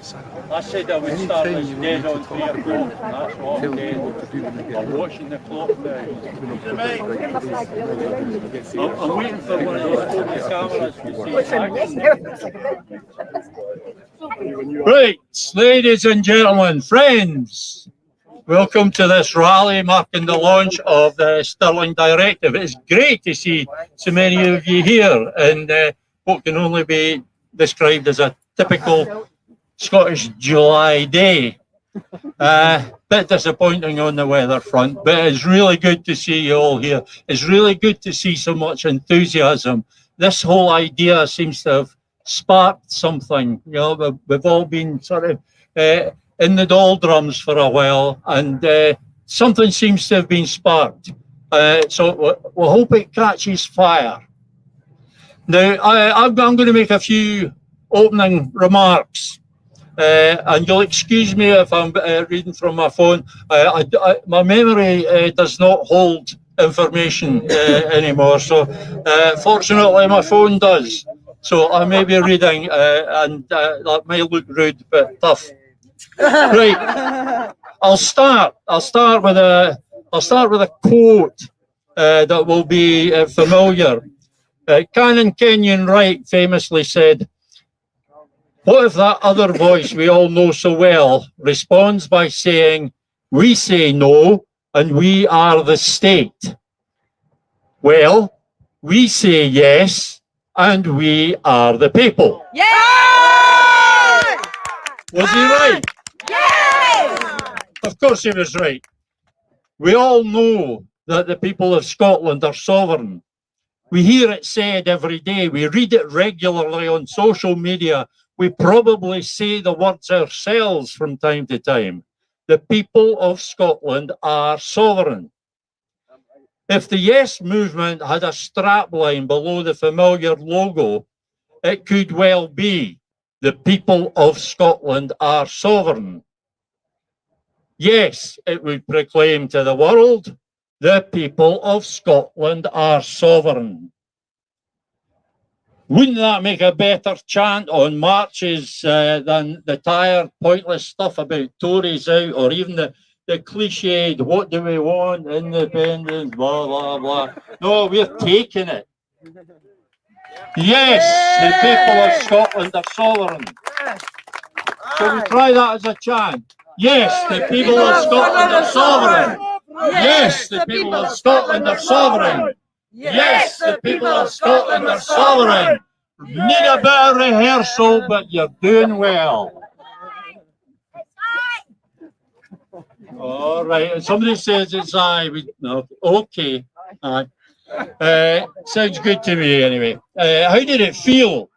I said I would start this dead on 3 o'clock, and that's what I'm dead. I'm watching the clock now. I'm waiting for one of those focus cameras to see action. Right, ladies and gentlemen, friends, welcome to this rally marking the launch of the Stirling Directive. It's great to see so many of you here in what can only be described as a typical Scottish July day. Bit disappointing on the weather front, but it's really good to see you all here. It's really good to see so much enthusiasm. This whole idea seems to have sparked something. You know, we've all been sort of in the doldrums for a while, and something seems to have been sparked. So we'll hope it catches fire. Now, I'm going to make a few opening remarks. And you'll excuse me if I'm reading from my phone. My memory does not hold information anymore, so fortunately my phone does. So I may be reading, and that may look rude, but tough. Right, I'll start with a quote that will be familiar. Canon Kenyon Wright famously said, "What if that other voice we all know so well responds by saying, 'We say no, and we are the state'? Well, we say yes, and we are the people." Yay! Was he right? Yay! Of course he was right. We all know that the people of Scotland are sovereign. We hear it said every day. We read it regularly on social media. We probably say the words ourselves from time to time. The people of Scotland are sovereign. If the Yes movement had a strapline below the familiar logo, it could well be, "The people of Scotland are sovereign." Yes, it would proclaim to the world, "The people of Scotland are sovereign." Wouldn't that make a better chant on marches than the tired, pointless stuff about Tories out, or even the cliched, "What do we want? Independence, blah, blah, blah." No, we're taking it. Yes, the people of Scotland are sovereign. Shall we try that as a chant? Yes, the people of Scotland are sovereign. Yes, the people of Scotland are sovereign. Yes, the people of Scotland are sovereign. Need a bit of rehearsal, but you're doing well. All right, somebody says it's aye. No, okay. Aye. Sounds good to me anyway. How did it feel?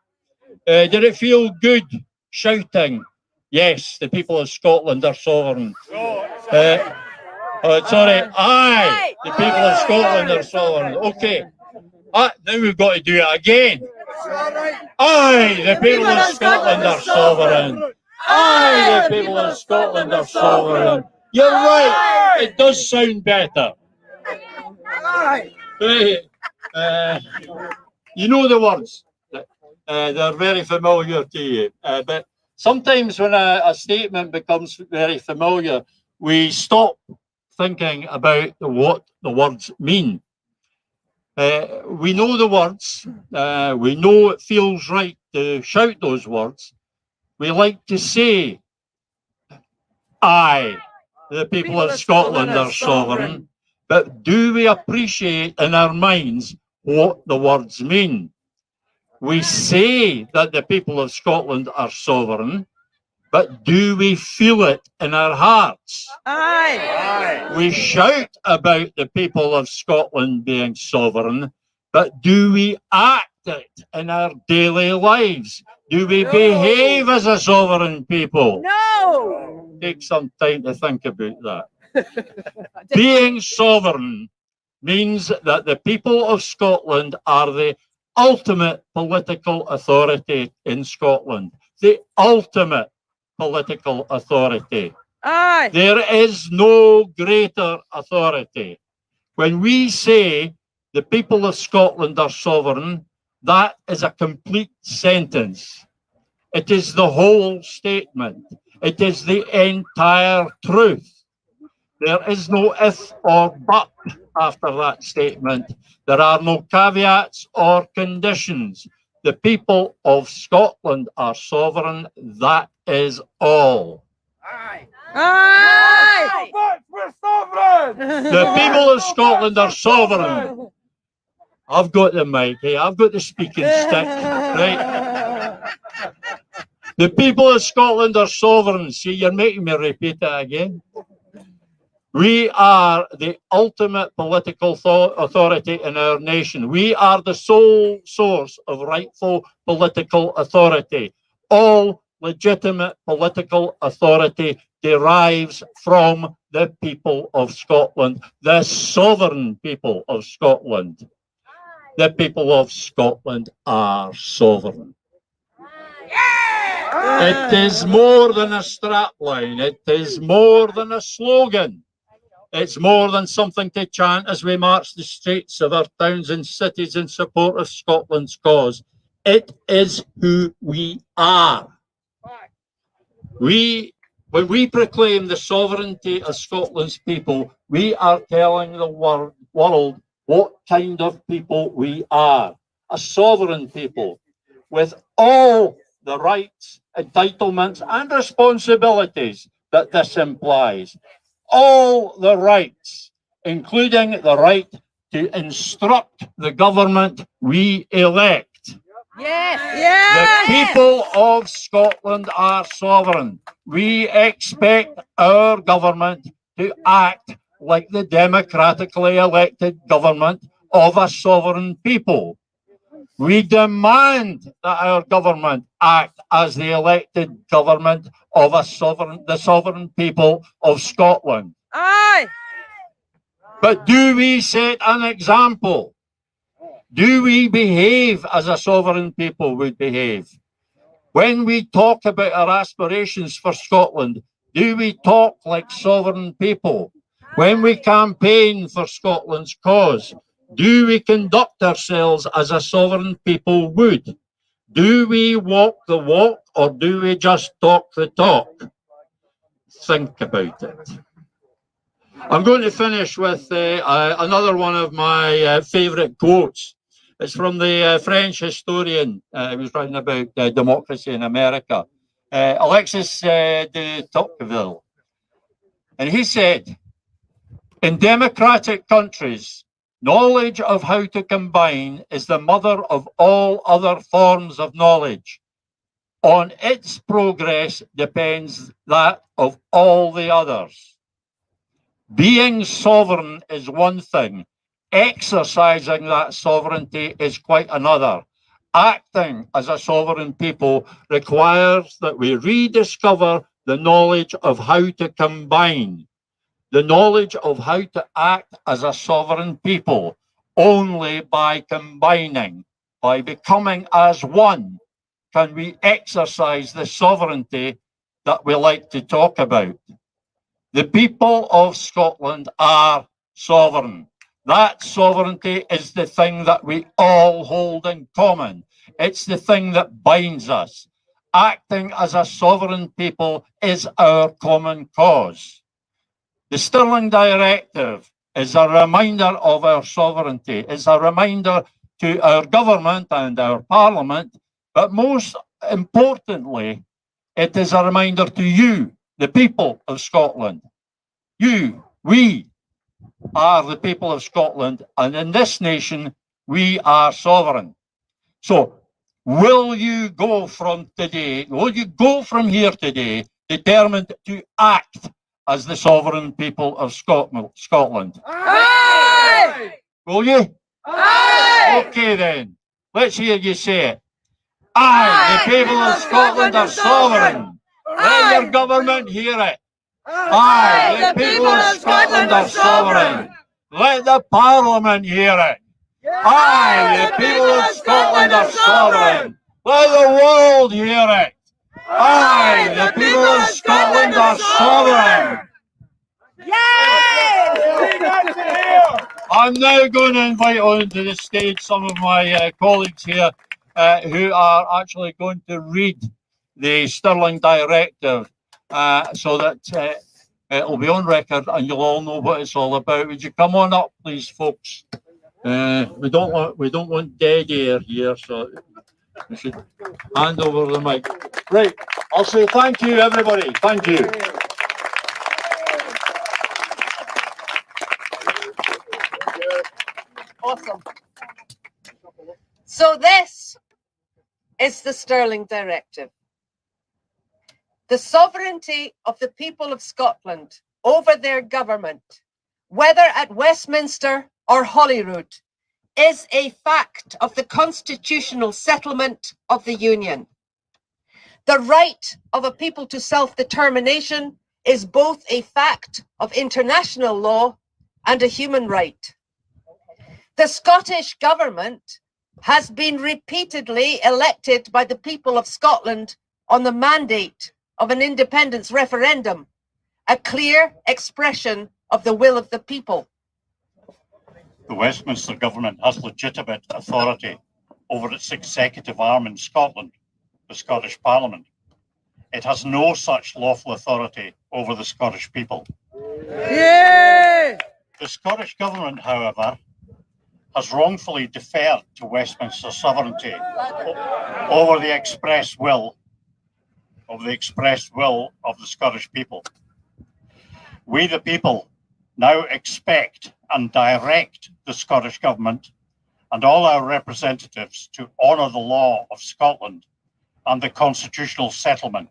Did it feel good shouting, "Yes, the people of Scotland are sovereign"? Sorry, aye, the people of Scotland are sovereign. Okay, now we've got to do it again. Aye, the people of Scotland are sovereign. Aye, the people of Scotland are sovereign. You're right, it does sound better. You know the words. They're very familiar to you. But sometimes when a statement becomes very familiar, we stop thinking about what the words mean. We know the words. We know it feels right to shout those words. We like to say, "Aye, the people of Scotland are sovereign." But do we appreciate in our minds what the words mean? We say that the people of Scotland are sovereign, but do we feel it in our hearts? Aye. We shout about the people of Scotland being sovereign, but do we act it in our daily lives? Do we behave as a sovereign people? No. Take some time to think about that. Being sovereign means that the people of Scotland are the ultimate political authority in Scotland. The ultimate political authority. Aye. There is no greater authority. When we say the people of Scotland are sovereign, that is a complete sentence. It is the whole statement. It is the entire truth. There is no if or but after that statement. There are no caveats or conditions. The people of Scotland are sovereign. That is all. Aye. We're sovereign! The people of Scotland are sovereign. I've got the mic, hey? I've got the speaking stick, right? The people of Scotland are sovereign. See, you're making me repeat it again. We are the ultimate political authority in our nation. We are the sole source of rightful political authority. All legitimate political authority derives from the people of Scotland, the sovereign people of Scotland. The people of Scotland are sovereign. It is more than a strapline. It is more than a slogan. It's more than something to chant as we march the streets of our towns and cities in support of Scotland's cause. It is who we are. When we proclaim the sovereignty of Scotland's people, we are telling the world what kind of people we are. A sovereign people with all the rights, entitlements and responsibilities that this implies. All the rights, including the right to instruct the government we elect. Yes. The people of Scotland are sovereign. We expect our government to act like the democratically elected government of a sovereign people. We demand that our government act as the elected government of the sovereign people of Scotland. Aye. But do we set an example? Do we behave as a sovereign people would behave? When we talk about our aspirations for Scotland, do we talk like sovereign people? When we campaign for Scotland's cause, do we conduct ourselves as a sovereign people would? Do we walk the walk or do we just talk the talk? Think about it. I'm going to finish with another one of my favourite quotes. It's from the French historian who was writing about democracy in America, Alexis de Tocqueville. And he said, in democratic countries, knowledge of how to combine is the mother of all other forms of knowledge. On its progress depends that of all the others. Being sovereign is one thing. Exercising that sovereignty is quite another. Acting as a sovereign people requires that we rediscover the knowledge of how to combine, the knowledge of how to act as a sovereign people. Only by combining, by becoming as one, can we exercise the sovereignty that we like to talk about. The people of Scotland are sovereign. That sovereignty is the thing that we all hold in common. It's the thing that binds us. Acting as a sovereign people is our common cause. The Stirling Directive is a reminder of our sovereignty. It's a reminder to our government and our parliament, but most importantly, it is a reminder to you, the people of Scotland. We are the people of Scotland, and in this nation, we are sovereign. So, will you go from here today, determined to act as the sovereign people of Scotland? Aye. Will you? Aye. Okay then, let's hear you say it. Aye, the people of Scotland are sovereign. Let your government hear it. Aye, the people of Scotland are sovereign. Let the Parliament hear it. Aye, the people of Scotland are sovereign. Let the world hear it. Aye, the people of Scotland are sovereign. I'm now going to invite onto the stage some of my colleagues here who are actually going to read the Stirling Directive, so that it'll be on record and you'll all know what it's all about. Would you come on up, please, folks? We don't want dead air here, so we should hand over the mic. Right, I'll say thank you, everybody. Thank you. Awesome. So this is the Stirling Directive. The sovereignty of the people of Scotland over their government, whether at Westminster or Holyrood, is a fact of the constitutional settlement of the Union. The right of a people to self-determination is both a fact of international law and a human right. The Scottish Government has been repeatedly elected by the people of Scotland on the mandate of an independence referendum, a clear expression of the will of the people. The Westminster Government has legitimate authority over its executive arm in Scotland, the Scottish Parliament. It has no such lawful authority over the Scottish people. Yeah! The Scottish Government, however, has wrongfully deferred to Westminster sovereignty over the express will of the Scottish people. We, the people, now expect and direct the Scottish Government and all our representatives to honour the law of Scotland and the constitutional settlement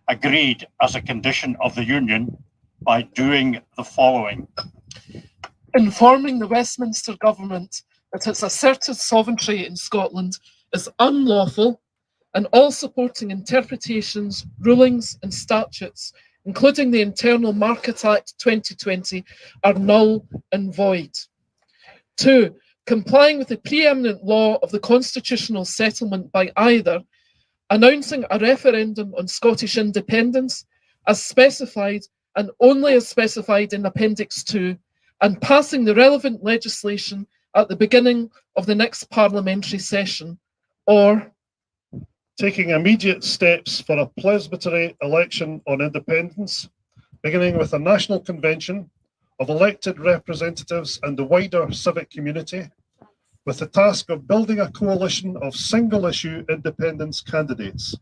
agreed as a condition of the Union by doing the following. Informing the Westminster Government that its asserted sovereignty in Scotland is unlawful, and all supporting interpretations, rulings and statutes, including the Internal Market Act 2020, are null and void. 2. Complying with the preeminent law of the constitutional settlement by either announcing a referendum on Scottish independence as specified and only as specified in Appendix 2, and passing the relevant legislation at the beginning of the next parliamentary session, or taking immediate steps for a presbytery election on independence, beginning with a national convention of elected representatives and the wider civic community, with the task of building a coalition of single-issue independence candidates.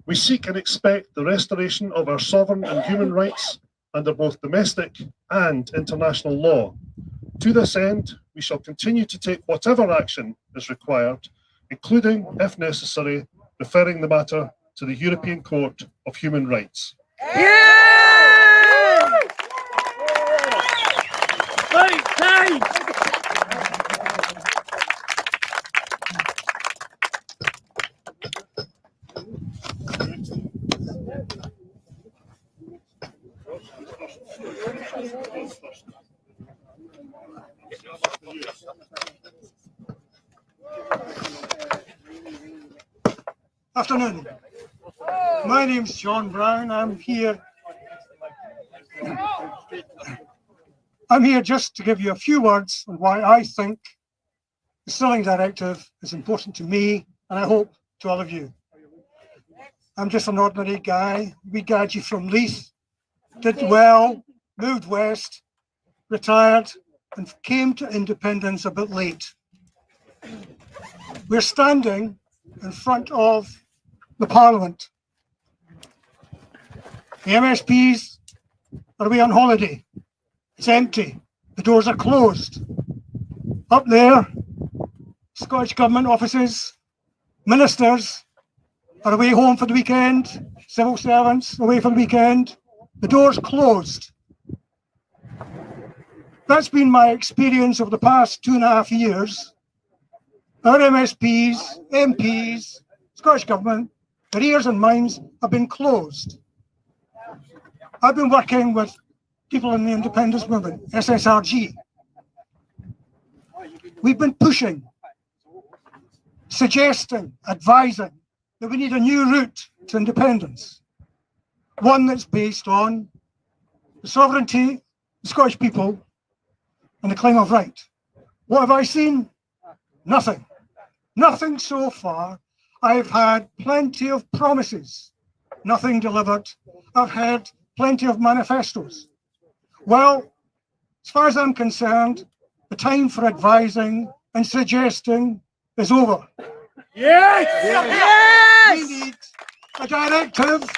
We seek and expect the restoration of our sovereign and human rights under both domestic and international law. To this end, we shall continue to take whatever action is required, including, if necessary, referring the matter to the European Court of Human Rights. Yeah! Afternoon. My name's John Brown. I'm here just to give you a few words on why I think the Stirling Directive is important to me, and I hope to all of you. I'm just an ordinary guy, wee gadgie from Leith, did well, moved west, retired, and came to independence a bit late. We're standing in front of the Parliament. The MSPs are away on holiday. It's empty. The doors are closed. Up there, Scottish Government offices, ministers are away home for the weekend, civil servants away for the weekend. The doors closed. That's been my experience over the past 2.5 years. Our MSPs, MPs, Scottish Government, their ears and minds have been closed. I've been working with people in the independence movement, SSRG. We've been pushing, suggesting, advising that we need a new route to independence. One that's based on the sovereignty of the Scottish people and the claim of right. What have I seen? Nothing. Nothing so far. I've had plenty of promises, nothing delivered. I've had plenty of manifestos. Well, as far as I'm concerned, the time for advising and suggesting is over. Yes! Yes! We need a directive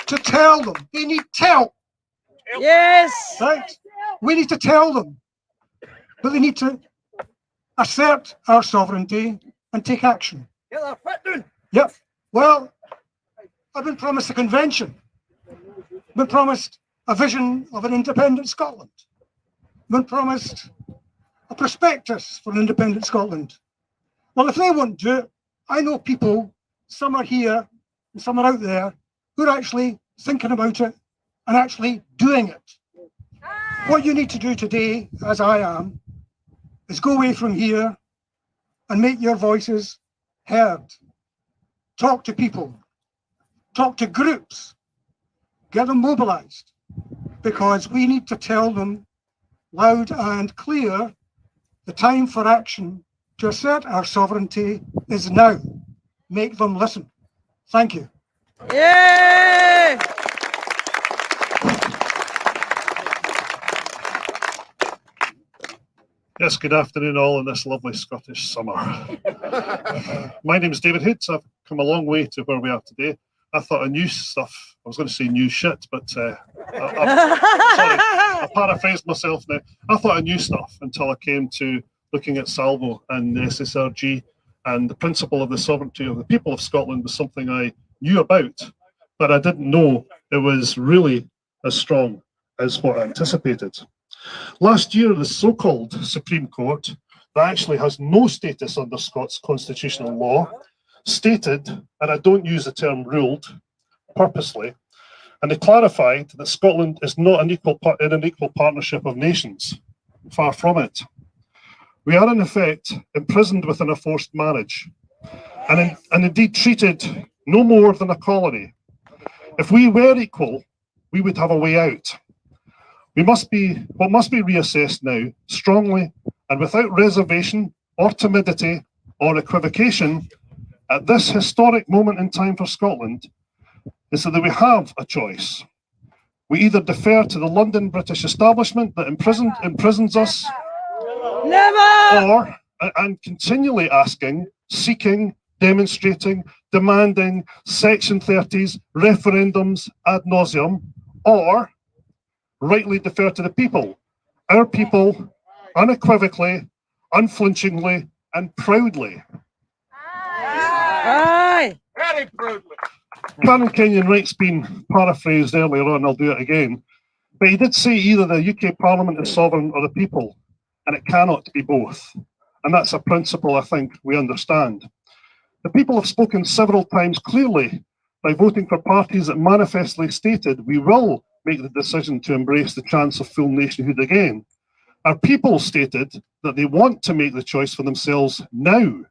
to tell them. They need tell. Yes! Right? We need to tell them. But they need to assert our sovereignty and take action. Yep. Well, I've been promised a convention. I've been promised a vision of an independent Scotland. I've been promised a prospectus for an independent Scotland. Well, if they won't do it, I know people, some are here and some are out there, who are actually thinking about it and actually doing it. What you need to do today, as I am, is go away from here and make your voices heard. Talk to people, talk to groups, get them mobilized, because we need to tell them loud and clear the time for action to assert our sovereignty is now. Make them listen. Thank you. Yay! Yes, good afternoon all in this lovely Scottish summer. My name is David Hoods. I've come a long way to where we are today. I thought I knew stuff. I was going to say new shit, but sorry, I paraphrased myself now. I thought I knew stuff until I came to looking at Salvo and the SSRG, and the principle of the sovereignty of the people of Scotland was something I knew about, but I didn't know it was really as strong as what I anticipated. Last year, the so-called Supreme Court, that actually has no status under Scots constitutional law, stated, and I don't use the term ruled purposely, and they clarified that Scotland is not in an equal partnership of nations. Far from it. We are in effect imprisoned within a forced marriage, and indeed treated no more than a colony. If we were equal, we would have a way out. What must be reassessed now, strongly and without reservation or timidity or equivocation, at this historic moment in time for Scotland, is that we have a choice. We either defer to the London British establishment that imprisons us, or, and continually asking, seeking, demonstrating, demanding Section 30s, referendums ad nauseum, or rightly defer to the people, our people, unequivocally, unflinchingly, and proudly. Aye! Very proudly. Canon Kenyon Wright's been paraphrased earlier on, I'll do it again, but he did say either the UK Parliament is sovereign or the people, and it cannot be both. And that's a principle I think we understand. The people have spoken several times clearly by voting for parties that manifestly stated we will make the decision to embrace the chance of full nationhood again. Our people stated that they want to make the choice for themselves now,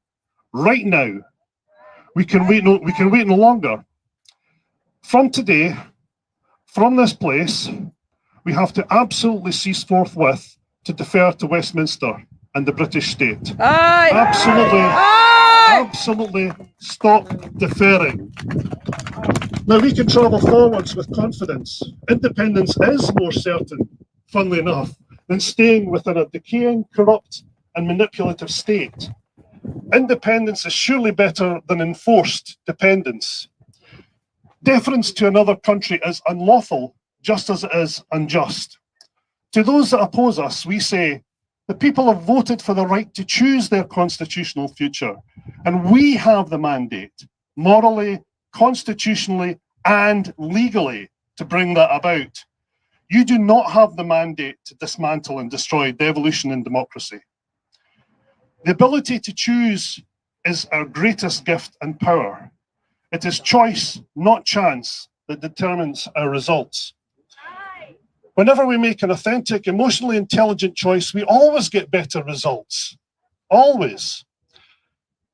right now. We can wait no longer. From today, from this place, we have to absolutely cease forthwith to defer to Westminster and the British state. Aye! Absolutely stop deferring. Now we can travel forwards with confidence. Independence is more certain, funnily enough, than staying within a decaying, corrupt and manipulative state. Independence is surely better than enforced dependence. Deference to another country is unlawful, just as it is unjust. To those that oppose us, we say, the people have voted for the right to choose their constitutional future, and we have the mandate, morally, constitutionally, and legally, to bring that about. You do not have the mandate to dismantle and destroy devolution in democracy. The ability to choose is our greatest gift and power. It is choice, not chance, that determines our results. Whenever we make an authentic, emotionally intelligent choice, we always get better results. Always.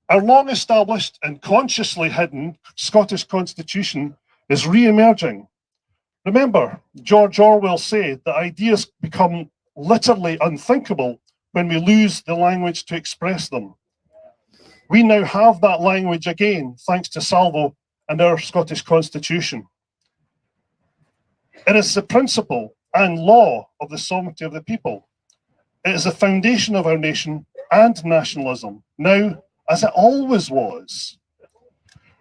Our long established and consciously hidden Scottish Constitution is re-emerging. Remember, George Orwell said that ideas become literally unthinkable when we lose the language to express them. We now have that language again, thanks to Salvo and our Scottish Constitution. It is the principle and law of the sovereignty of the people. It is the foundation of our nation and nationalism, now as it always was.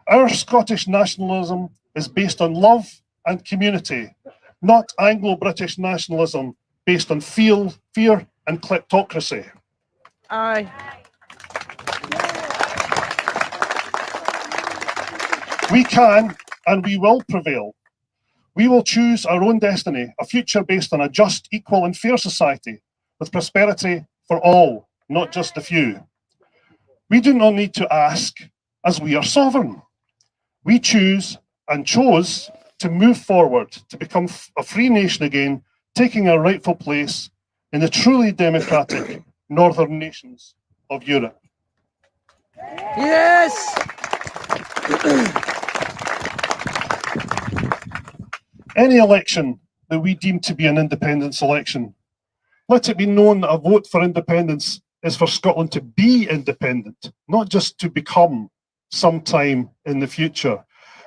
Our Scottish nationalism is based on love and community, not Anglo-British nationalism based on fear and kleptocracy. Aye. We can and we will prevail. We will choose our own destiny, a future based on a just, equal and fair society with prosperity for all, not just a few. We do not need to ask, as we are sovereign. We choose and chose to move forward, to become a free nation again, taking our rightful place in the truly democratic northern nations of Europe. Yes. Any election that we deem to be an independence election, let it be known that a vote for independence is for Scotland to be independent, not just to become sometime in the future.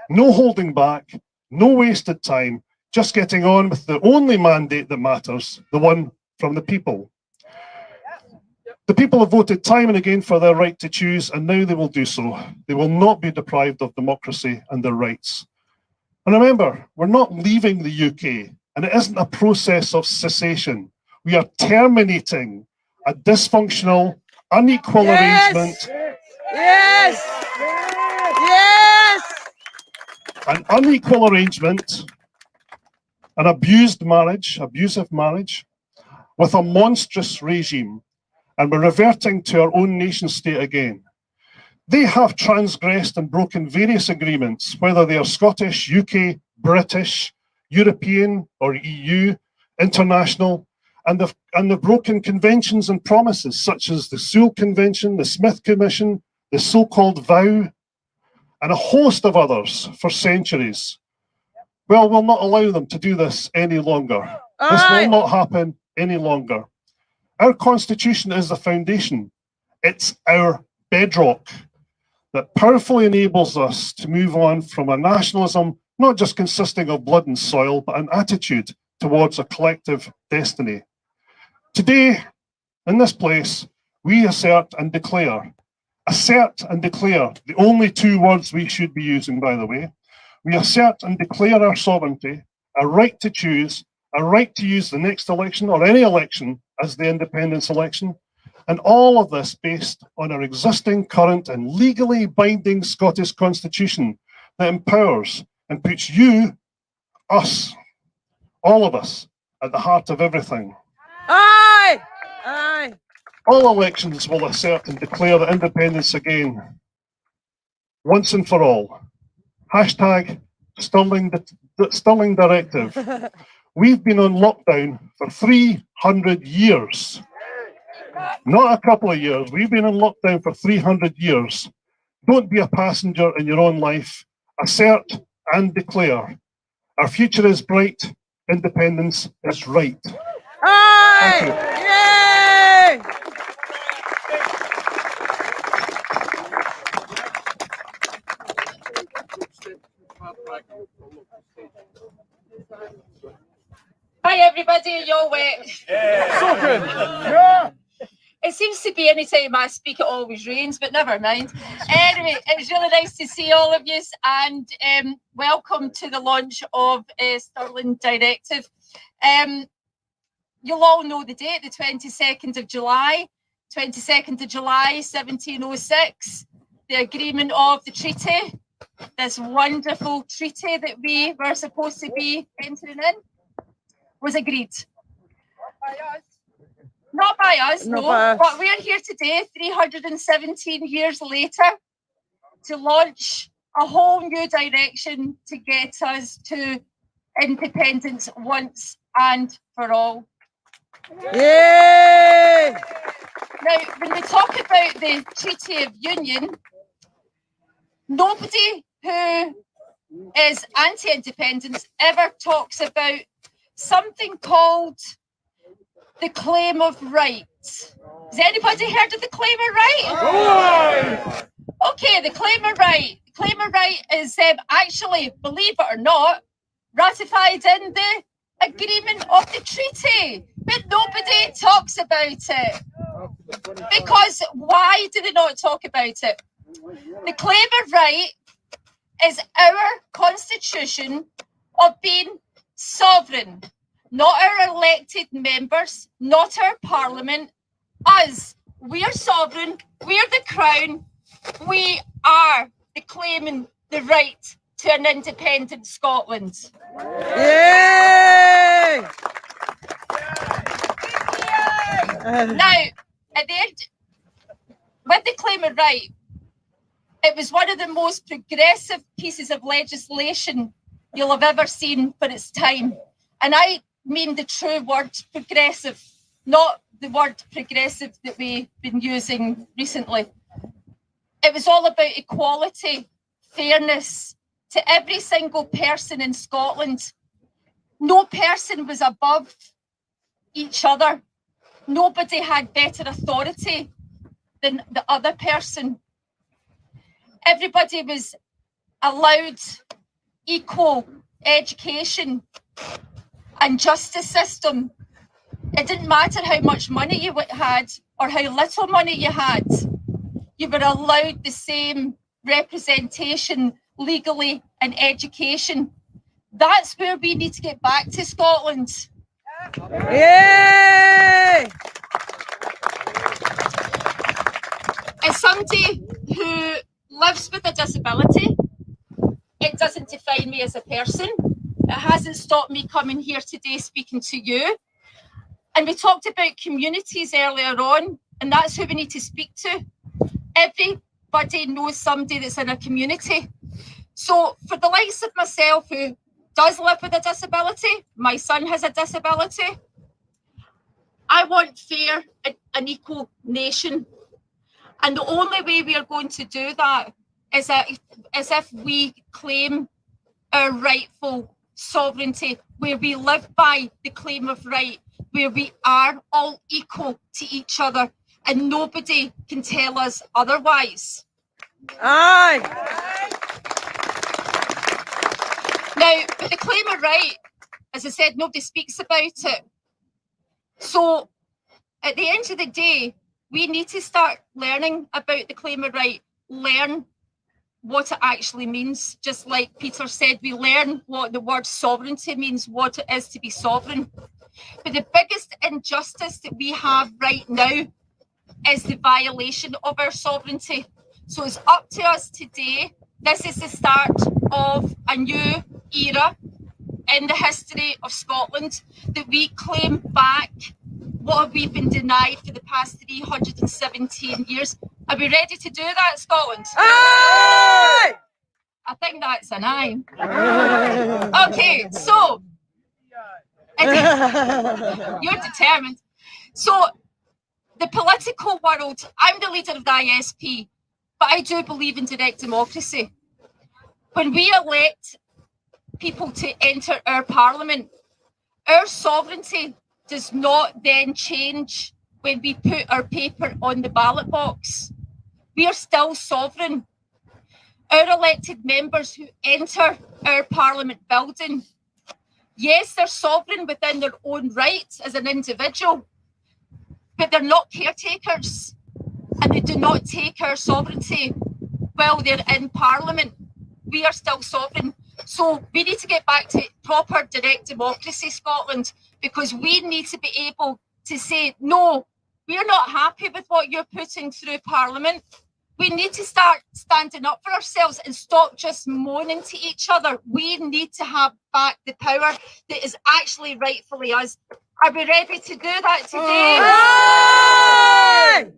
No holding back, no wasted time, just getting on with the only mandate that matters, the one from the people. The people have voted time and again for their right to choose, and now they will do so. They will not be deprived of democracy and their rights. And remember, we're not leaving the UK, and it isn't a process of cessation. We are terminating a dysfunctional, unequal arrangement. Yes. Yes. An unequal arrangement, an abusive marriage, with a monstrous regime, and we're reverting to our own nation state again. They have transgressed and broken various agreements, whether they are Scottish, UK, British, European or EU, international, and they've broken conventions and promises such as the Sewell Convention, the Smith Commission, the so-called vow, and a host of others for centuries. Well, we'll not allow them to do this any longer. This will not happen any longer. Our Constitution is the foundation. It's our bedrock that powerfully enables us to move on from a nationalism not just consisting of blood and soil, but an attitude towards a collective destiny. Today, in this place, we assert and declare, the only two words we should be using, by the way. We assert and declare our sovereignty, our right to choose, our right to use the next election or any election as the independence election, and all of this based on our existing, current and legally binding Scottish Constitution that empowers and puts you, us, all of us, at the heart of everything. Aye. Aye. All elections will assert and declare the independence again, once and for all. Hashtag Stirling Directive. We've been on lockdown for 300 years. Not a couple of years. We've been on lockdown for 300 years. Don't be a passenger in your own life. Assert and declare. Our future is bright. Independence is right. Aye. Yay. Hi everybody, are you all wet? Yeah. It seems to be any time I speak it always rains, but never mind. Anyway, it's really nice to see all of you and welcome to the launch of Stirling Directive. You'll all know the date, the 22nd of July, 1706, the agreement of the treaty, this wonderful treaty that we were supposed to be entering in, was agreed. Not by us, no. But we're here today, 317 years later, to launch a whole new direction to get us to independence once and for all. Yay! Now, when we talk about the Treaty of Union, nobody who is anti-independence ever talks about something called the claim of right. Has anybody heard of the claim of right? Okay, the claim of right. The claim of right is actually, believe it or not, ratified in the agreement of the treaty, but nobody talks about it. Because why do they not talk about it? The claim of right is our constitution of being sovereign, not our elected members, not our parliament. Us, we are sovereign, we are the crown, we are claiming the right to an independent Scotland. Yay! Now, at the end, with the claim of right, it was one of the most progressive pieces of legislation you'll have ever seen for its time. And I mean the true word progressive, not the word progressive that we've been using recently. It was all about equality, fairness to every single person in Scotland. No person was above each other. Nobody had better authority than the other person. Everybody was allowed equal education and justice system. It didn't matter how much money you had or how little money you had. You were allowed the same representation legally and education. That's where we need to get back to, Scotland. Yay! As somebody who lives with a disability, it doesn't define me as a person. It hasn't stopped me coming here today speaking to you. And we talked about communities earlier on, and that's who we need to speak to. Everybody knows somebody that's in a community. So for the likes of myself, who does live with a disability, my son has a disability, I want fair and an equal nation. And the only way we are going to do that is if we claim our rightful sovereignty, where we live by the claim of right, where we are all equal to each other and nobody can tell us otherwise. Aye! Now, with the claim of right, as I said, nobody speaks about it. So at the end of the day, we need to start learning about the claim of right, learn what it actually means. Just like Peter said, we learn what the word sovereignty means, what it is to be sovereign. But the biggest injustice that we have right now is the violation of our sovereignty. So it's up to us today. This is the start of a new era in the history of Scotland, that we claim back what we've been denied for the past 317 years. Are we ready to do that, Scotland? Aye! I think that's an aye. Okay, so you're determined. So the political world, I'm the leader of the ISP, but I do believe in direct democracy. When we elect people to enter our parliament, our sovereignty does not then change when we put our paper on the ballot box. We are still sovereign. Our elected members who enter our parliament building, yes, they're sovereign within their own right as an individual, but they're not caretakers, and they do not take our sovereignty while they're in parliament. We are still sovereign. So we need to get back to proper direct democracy, Scotland, because we need to be able to say, no, we're not happy with what you're putting through Parliament. We need to start standing up for ourselves and stop just moaning to each other. We need to have back the power that is actually rightfully us. Are we ready to do that today? Aye!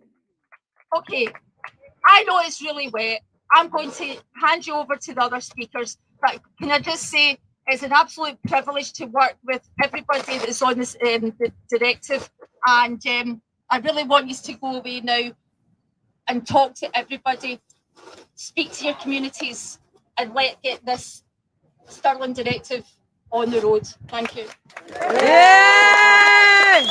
Okay, I know it's really wet. I'm going to hand you over to the other speakers, but can I just say it's an absolute privilege to work with everybody that's on this the directive, and I really want you to go away now and talk to everybody, speak to your communities, and let's get this Stirling Directive on the road. Thank you. Yay!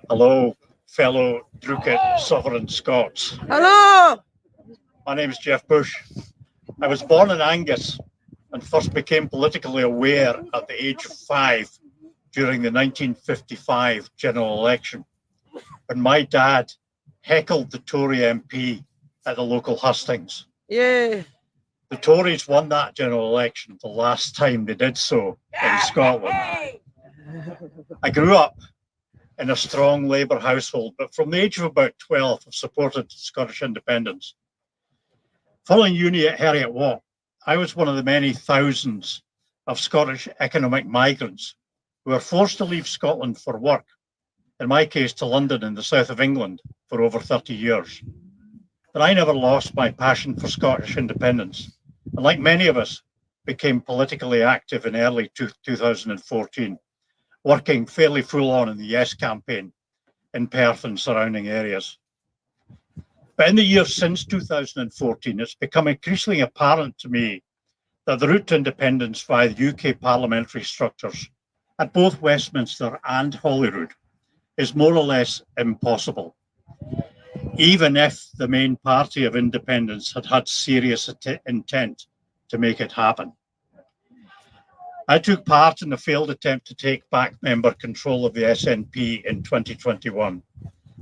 Hello, fellow Druitt sovereign Scots. Hello. My name is Jeff Bush. I was born in Angus and first became politically aware at the age of 5 during the 1955 general election, when my dad heckled the Tory MP at the local hustings. Yeah. The Tories won that general election the last time they did so in Scotland. I grew up in a strong Labour household, but from the age of about 12, I've supported Scottish independence. Following uni at Heriot Watt, I was one of the many thousands of Scottish economic migrants who were forced to leave Scotland for work, in my case to London in the south of England, for over 30 years. But I never lost my passion for Scottish independence, and like many of us, became politically active in early 2014, working fairly full on in the Yes campaign in Perth and surrounding areas. But in the years since 2014, it's become increasingly apparent to me that the route to independence via the UK parliamentary structures at both Westminster and Holyrood is more or less impossible, even if the main party of independence had had serious intent to make it happen. I took part in the failed attempt to take back member control of the SNP in 2021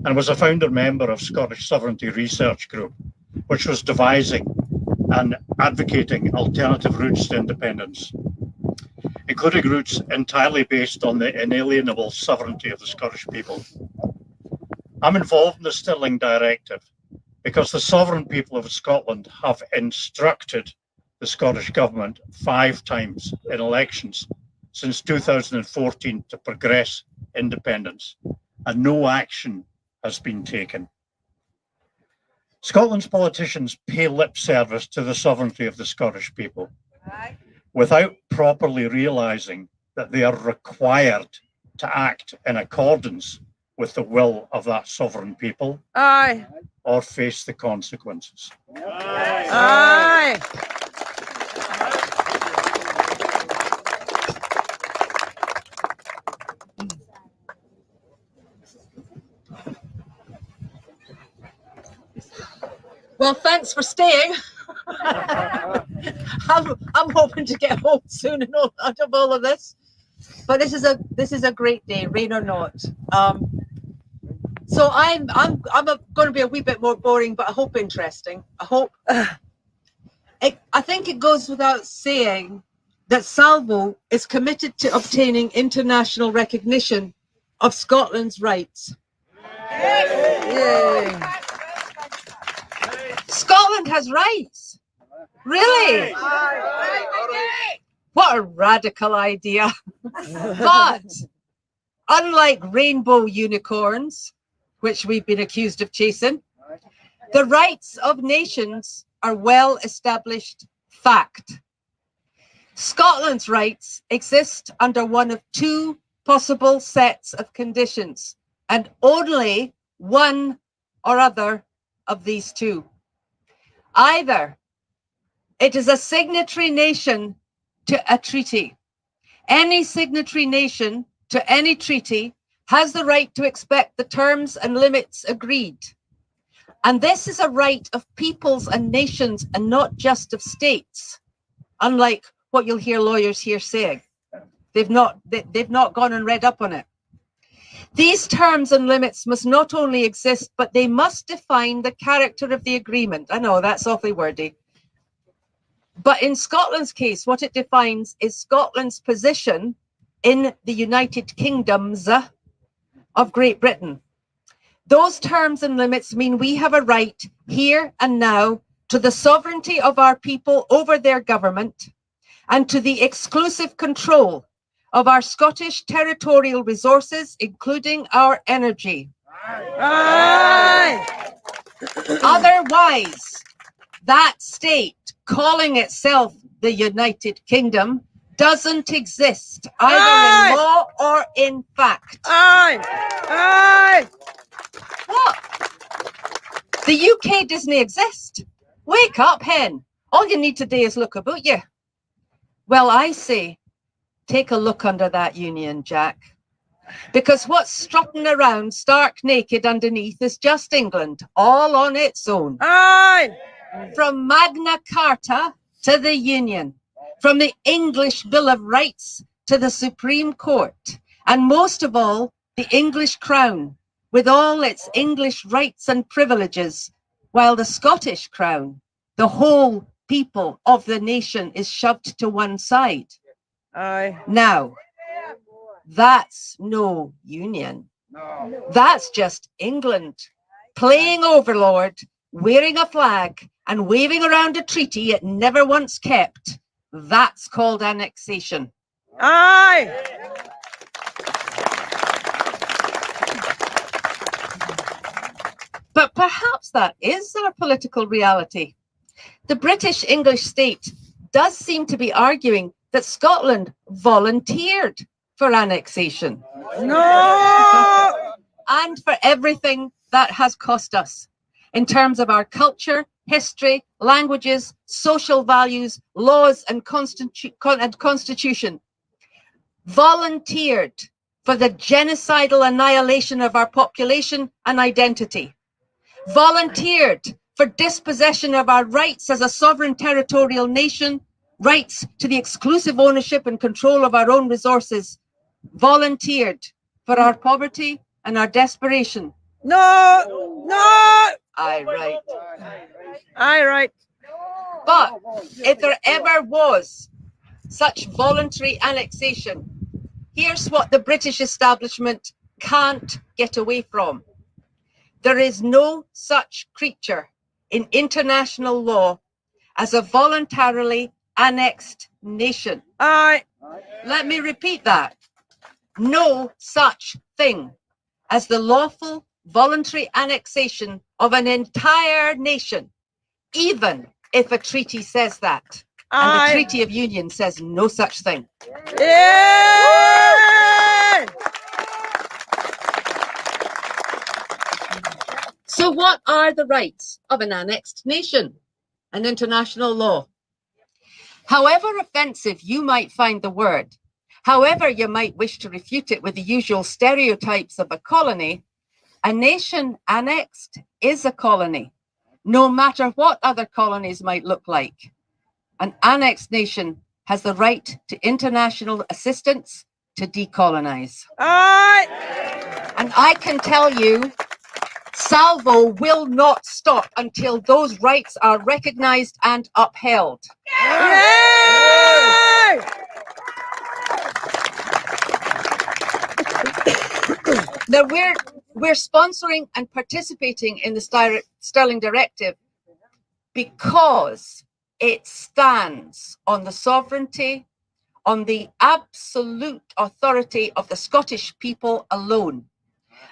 and was a founder member of Scottish Sovereignty Research Group, which was devising and advocating alternative routes to independence, including routes entirely based on the inalienable sovereignty of the Scottish people. I'm involved in the Stirling Directive because the sovereign people of Scotland have instructed the Scottish Government 5 times in elections since 2014 to progress independence, and no action has been taken. Scotland's politicians pay lip service to the sovereignty of the Scottish people without properly realising that they are required to act in accordance with the will of that sovereign people Aye. or face the consequences. Aye. Well, thanks for staying. I'm hoping to get home soon and out of all of this. But this is a great day, rain or not. So I'm going to be a wee bit more boring, but I hope interesting. I think it goes without saying that Salvo is committed to obtaining international recognition of Scotland's rights. Yay. Scotland has rights. Really? What a radical idea. But unlike rainbow unicorns, which we've been accused of chasing, the rights of nations are well established fact. Scotland's rights exist under one of 2 possible sets of conditions, and only one or other of these 2. Either it is a signatory nation to a treaty. Any signatory nation to any treaty has the right to expect the terms and limits agreed. And this is a right of peoples and nations and not just of states, unlike what you'll hear lawyers here saying. They've not gone and read up on it. These terms and limits must not only exist, but they must define the character of the agreement. I know that's awfully wordy. But in Scotland's case, what it defines is Scotland's position in the United Kingdoms of Great Britain. Those terms and limits mean we have a right here and now to the sovereignty of our people over their government and to the exclusive control of our Scottish territorial resources, including our energy. Aye. Otherwise, that state calling itself the United Kingdom doesn't exist, either in law or in fact. Aye. Aye. What? The UK doesn't exist. Wake up, hen. All you need today is look about you. Well, I say, take a look under that union, Jack. Because what's strutting around stark naked underneath is just England, all on its own. Aye! From Magna Carta to the Union, from the English Bill of Rights to the Supreme Court, and most of all, the English Crown, with all its English rights and privileges, while the Scottish Crown, the whole people of the nation, is shoved to one side. Aye. Now, that's no union. That's just England playing overlord, wearing a flag and waving around a treaty it never once kept. That's called annexation. Aye! But perhaps that is our political reality. The British English state does seem to be arguing that Scotland volunteered for annexation. No! And for everything that has cost us in terms of our culture, history, languages, social values, laws, and constitution. Volunteered for the genocidal annihilation of our population and identity. Volunteered for dispossession of our rights as a sovereign territorial nation, rights to the exclusive ownership and control of our own resources. Volunteered for our poverty and our desperation. No! No! Aye, right. Aye, right. But if there ever was such voluntary annexation, here's what the British establishment can't get away from. There is no such creature in international law as a voluntarily annexed nation. Aye. Let me repeat that. No such thing as the lawful voluntary annexation of an entire nation, even if a treaty says that. And the Aye. Treaty of Union says no such thing. Yeah! So what are the rights of an annexed nation? An international law. However offensive you might find the word, however you might wish to refute it with the usual stereotypes of a colony, a nation annexed is a colony, no matter what other colonies might look like. An annexed nation has the right to international assistance to decolonize. Aye! And I can tell you, Salvo will not stop until those rights are recognized and upheld. Yay! Now we're sponsoring and participating in the Stirling Directive because it stands on the sovereignty, on the absolute authority of the Scottish people alone,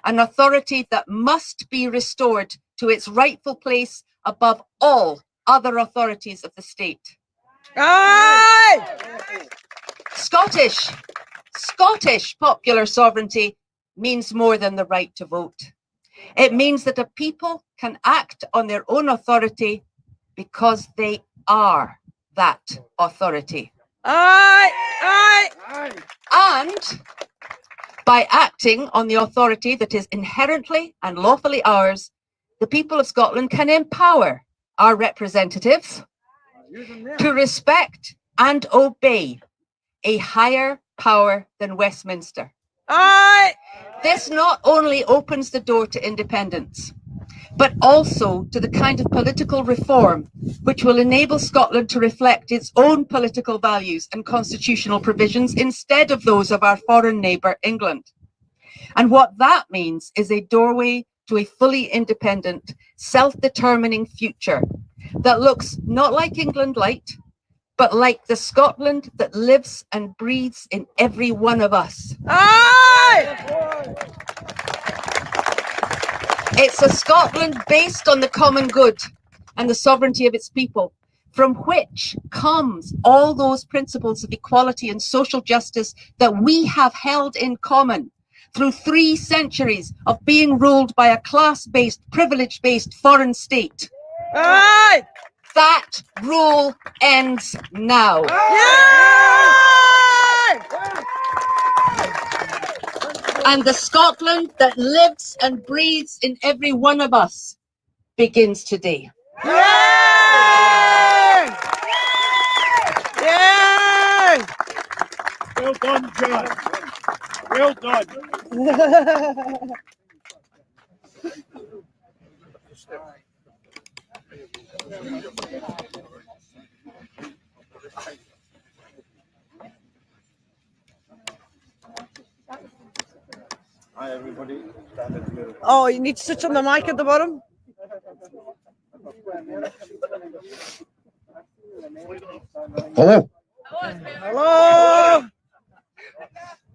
an authority that must be restored to its rightful place above all other authorities of the state. Aye! Scottish popular sovereignty means more than the right to vote. It means that a people can act on their own authority because they are that authority. Aye! Aye! And by acting on the authority that is inherently and lawfully ours, the people of Scotland can empower our representatives to respect and obey a higher power than Westminster. Aye! This not only opens the door to independence, but also to the kind of political reform which will enable Scotland to reflect its own political values and constitutional provisions instead of those of our foreign neighbour, England. And what that means is a doorway to a fully independent, self-determining future that looks not like England light, but like the Scotland that lives and breathes in every one of us. Aye! It's a Scotland based on the common good and the sovereignty of its people, from which comes all those principles of equality and social justice that we have held in common through 3 centuries of being ruled by a class-based, privilege-based foreign state. Aye! That rule ends now. And the Scotland that lives and breathes in every one of us begins today. Well done, John. Well done. Hi, everybody. Oh, you need to switch on the mic at the bottom. Hello. Hello.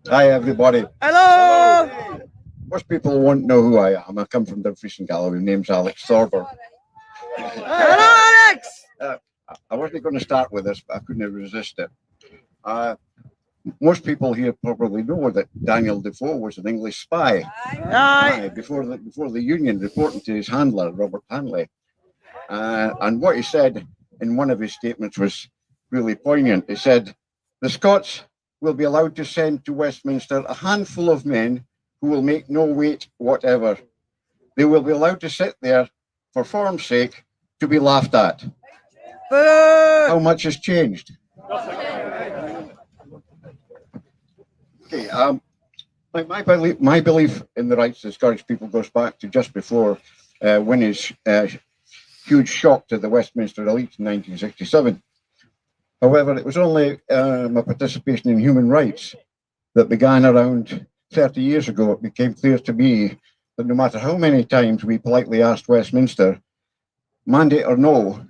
Hi, everybody. Hello. Most people won't know who I am. I come from Dumfries and Galloway. My name's Alex Thorburn. Hello, Alex. I wasn't going to start with this, but I couldn't resist it. Most people here probably know that Daniel Defoe was an English spy. Aye. Before the Union, reporting to his handler, Robert Hanley. And what he said in one of his statements was really poignant. He said, "The Scots will be allowed to send to Westminster a handful of men who will make no weight whatever. They will be allowed to sit there for form's sake to be laughed at." How much has changed? Okay, my belief in the rights of the Scottish people goes back to just before Winnie's huge shock to the Westminster elite in 1967. However, it was only my participation in human rights that began around 30 years ago. It became clear to me that no matter how many times we politely asked Westminster, mandate or no,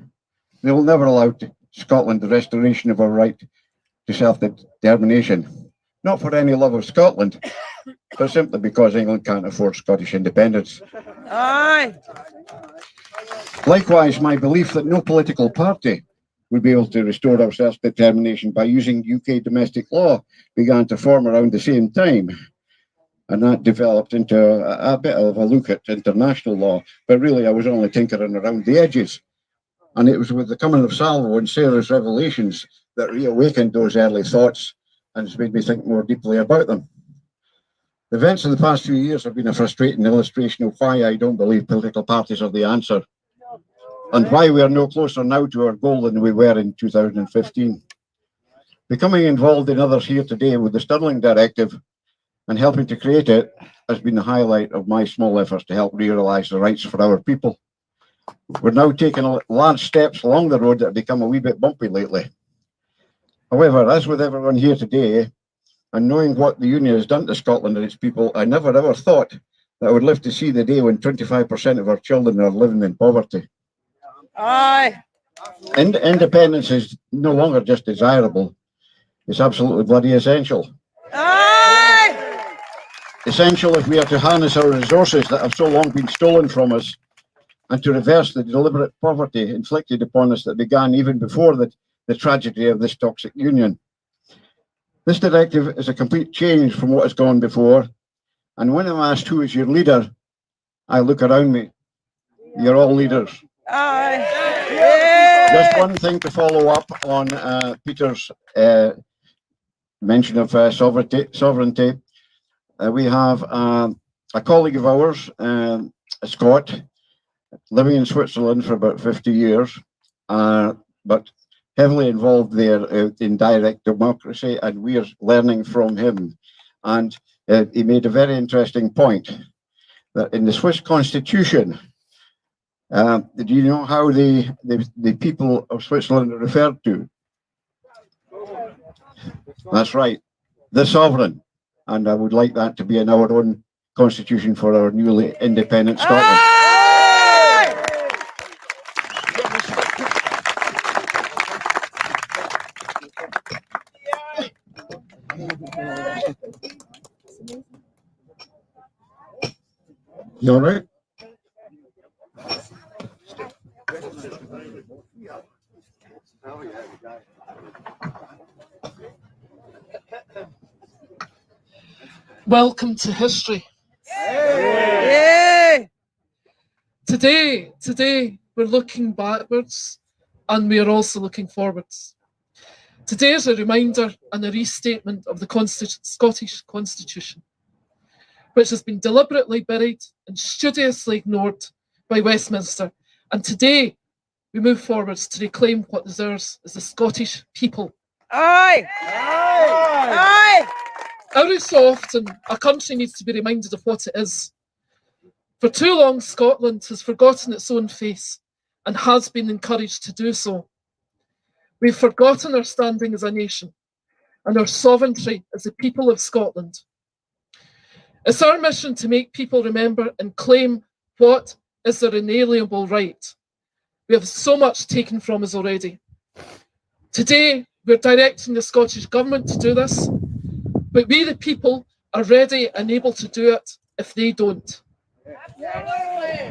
they will never allow Scotland the restoration of our right to self-determination. Not for any love of Scotland, but simply because England can't afford Scottish independence. Aye. Likewise, my belief that no political party would be able to restore our self-determination by using UK domestic law began to form around the same time. And that developed into a bit of a look at international law. But really, I was only tinkering around the edges. And it was with the coming of Salvo and Sarah's revelations that reawakened those early thoughts and has made me think more deeply about them. The events of the past few years have been a frustrating illustration of why I don't believe political parties are the answer, and why we are no closer now to our goal than we were in 2015. Becoming involved in others here today with the Stirling Directive and helping to create it has been the highlight of my small efforts to help realise the rights for our people. We're now taking large steps along the road that have become a wee bit bumpy lately. However, as with everyone here today, and knowing what the Union has done to Scotland and its people, I never ever thought that I would live to see the day when 25% of our children are living in poverty. Aye. Independence is no longer just desirable, it's absolutely bloody essential. Aye. Essential if we are to harness our resources that have so long been stolen from us and to reverse the deliberate poverty inflicted upon us that began even before the tragedy of this toxic union. This directive is a complete change from what has gone before, and when I'm asked who is your leader, I look around me. You're all leaders. Aye. Just one thing to follow up on Peter's mention of sovereignty. We have a colleague of ours, a Scot, living in Switzerland for about 50 years, but heavily involved there in direct democracy, and we are learning from him. And he made a very interesting point that in the Swiss constitution, do you know how the people of Switzerland are referred to? That's right, the sovereign. And I would like that to be in our own constitution for our newly independent Scotland. You all right? Welcome to history. Yay. Today, we're looking backwards and we are also looking forwards. Today is a reminder and a restatement of the Scottish Constitution, which has been deliberately buried and studiously ignored by Westminster. And today we move forwards to reclaim what is ours as the Scottish people. Aye! Aye! Every so often, a country needs to be reminded of what it is. For too long, Scotland has forgotten its own face and has been encouraged to do so. We've forgotten our standing as a nation and our sovereignty as the people of Scotland. It's our mission to make people remember and claim what is their inalienable right. We have so much taken from us already. Today, we're directing the Scottish Government to do this, but we, the people, are ready and able to do it if they don't.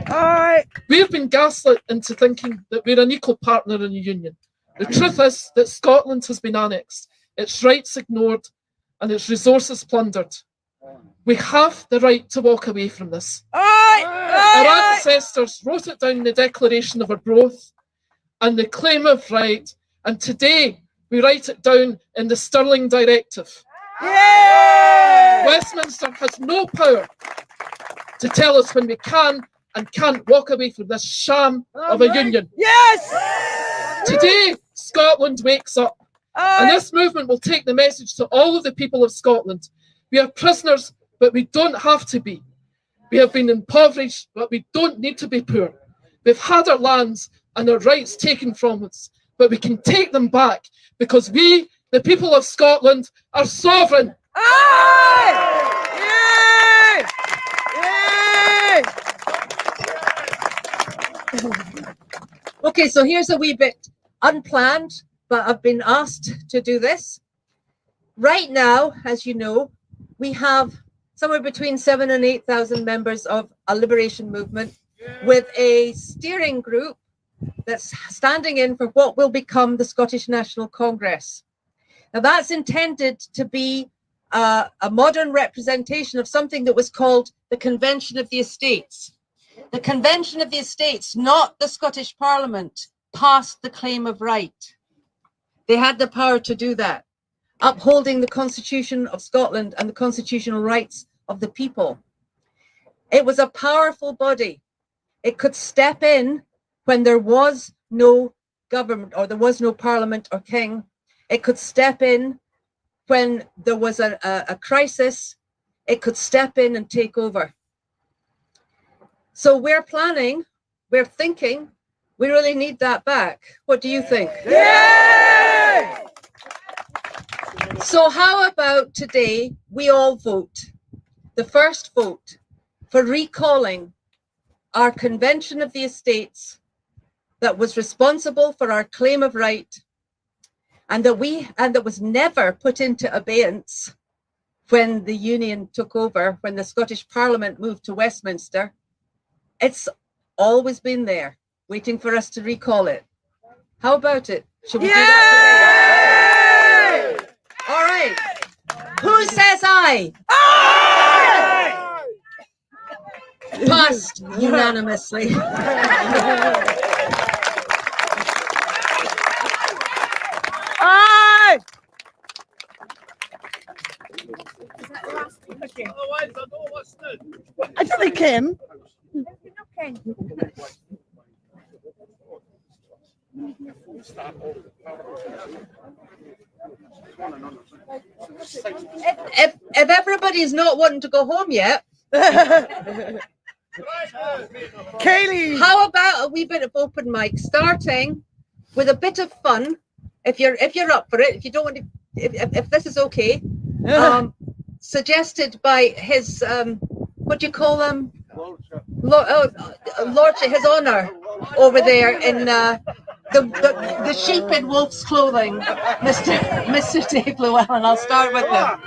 Aye! We've been gaslit into thinking that we're an equal partner in the Union. The truth is that Scotland has been annexed, its rights ignored, and its resources plundered. We have the right to walk away from this. Aye! Our ancestors wrote it down in the Declaration of Arbroath and the Claim of Right, and today we write it down in the Stirling Directive. Yay! Westminster has no power to tell us when we can and can't walk away from this sham of a union. Yes! Today, Scotland wakes up, and this movement will take the message to all of the people of Scotland. We are prisoners, but we don't have to be. We have been impoverished, but we don't need to be poor. We've had our lands and our rights taken from us, but we can take them back because we, the people of Scotland, are sovereign. Aye! Yay! Yay! Okay, so here's a wee bit unplanned, but I've been asked to do this. Right now, as you know, we have somewhere between 7,000 and 8,000 members of a liberation movement with a steering group that's standing in for what will become the Scottish National Congress. Now that's intended to be a modern representation of something that was called the Convention of the Estates. The Convention of the Estates, not the Scottish Parliament, passed the Claim of Right. They had the power to do that, upholding the Constitution of Scotland and the constitutional rights of the people. It was a powerful body. It could step in when there was no government or there was no parliament or king. It could step in when there was a crisis. It could step in and take over. So we're planning, we're thinking, we really need that back. What do you think? Yay! So how about today we all vote? The first vote for recalling our Convention of the Estates that was responsible for our claim of right and that was never put into abeyance when the Union took over, when the Scottish Parliament moved to Westminster. It's always been there, waiting for us to recall it. How about it? Should we do that today? All right. Who says aye? Aye! Passed unanimously. Aye! I don't like him. If everybody's not wanting to go home yet, Kaylee! how about a wee bit of open mic, starting with a bit of fun. If you're up for it, if you don't want to, if this is okay, suggested by his what do you call them? Lordship, His Honour, over there in the sheep in wolf's clothing, Mr. Dave Llewellyn. I'll start with him.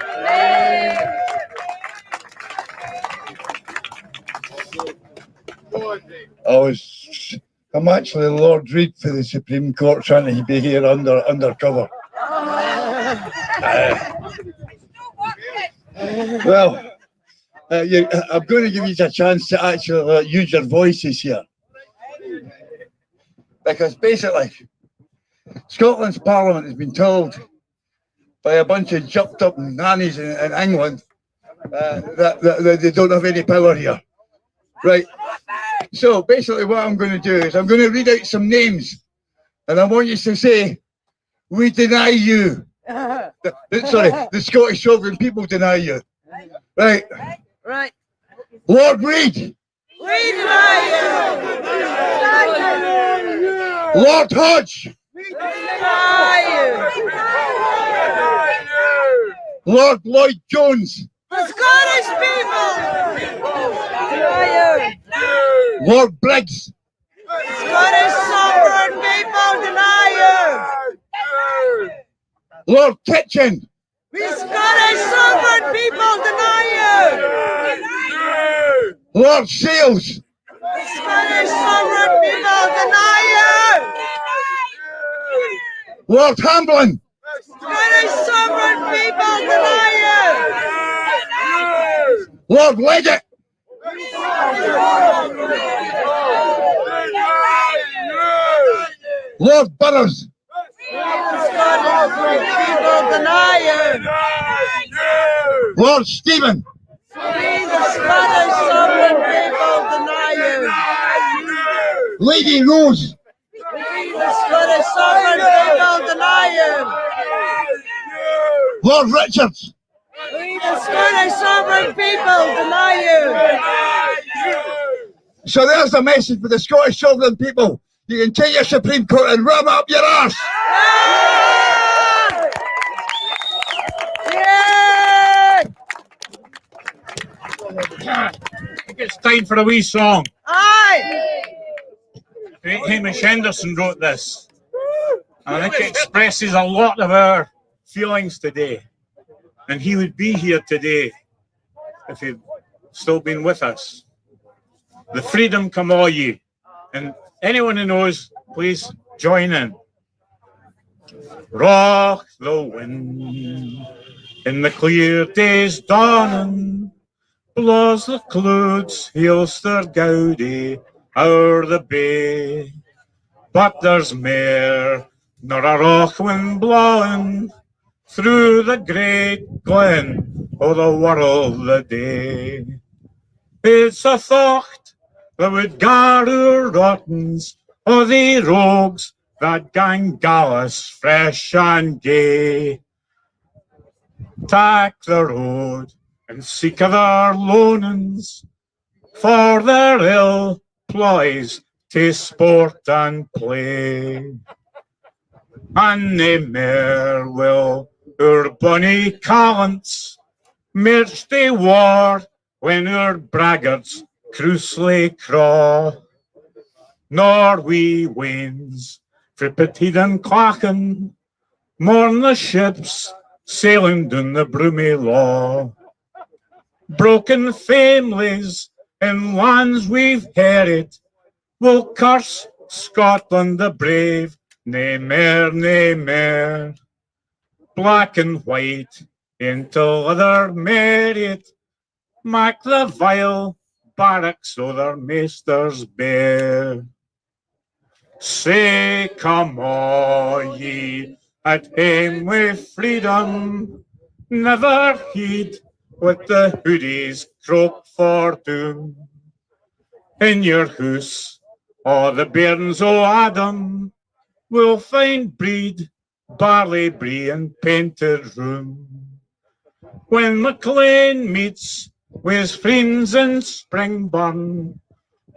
I'm actually Lord Reid for the Supreme Court, trying to be here undercover. Well, I'm going to give you a chance to actually use your voices here. Because basically, Scotland's Parliament has been told by a bunch of jumped up nannies in England that they don't have any power here. Right. So basically what I'm going to do is I'm going to read out some names and I want you to say, we deny you. The Scottish sovereign people deny you. Right. Right. Lord Reid. We deny you. Lord Hodge. We deny you. Lord Lloyd Jones. The Scottish people deny you. Lord Briggs. Scottish sovereign people deny you. Lord Kitchen. We Scottish sovereign people deny you. Lord Sales. The Scottish sovereign people deny you. Lord Hamblin. Scottish sovereign people deny you. Lord Leggett. Lord Burrows. Scottish people deny you. Lord Stephen. The Scottish sovereign people deny you. Lady Rose. The Scottish sovereign people deny you. Lord Richards. The Scottish sovereign people deny you. So there's the message for the Scottish sovereign people. You can take your Supreme Court and ram up your arse. I think it's time for a wee song. Aye. Great Hamish Henderson wrote this. And I think it expresses a lot of our feelings today. And he would be here today if he'd still been with us. The freedom come all ye. And anyone who knows, please join in. Rock the wind in the clear day's dawning, blows the clouds, hails their gaudy o'er the bay. But there's mair nor a rock wind blowing through the great glen o' the world the day. It's a thought that would gar our rottens o' the rogues that gang gallus fresh and gay. Tak the road and seek other loanings for their ill ploys to sport and play. And nae mair will our bonny callants march to war when our braggarts cruisely craw, nor we wains fripped and clacking mourn the ships sailing down the broomy law. Broken families in lands we've herred will curse Scotland the brave, nae mair, nae mair. Black and white until other merit mak the vile barracks o' their maesters bare. Say, come all ye at hame with freedom, never heed what the hoodies croak for doom. In your house, o' the bairns o' Adam, will find breed, barley brie and painted room. When MacLean meets with friends in Springburn,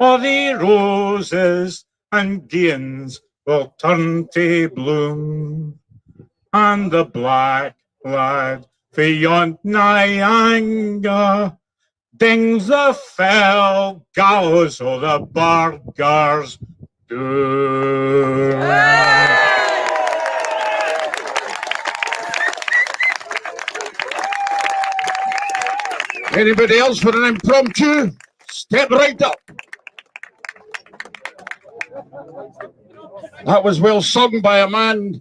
o' the roses and geans will turn to bloom, and the black lad for yont Nyanga dings the fell gallows o' the burghers doom. Anybody else for an impromptu? Step right up. That was well sung by a man,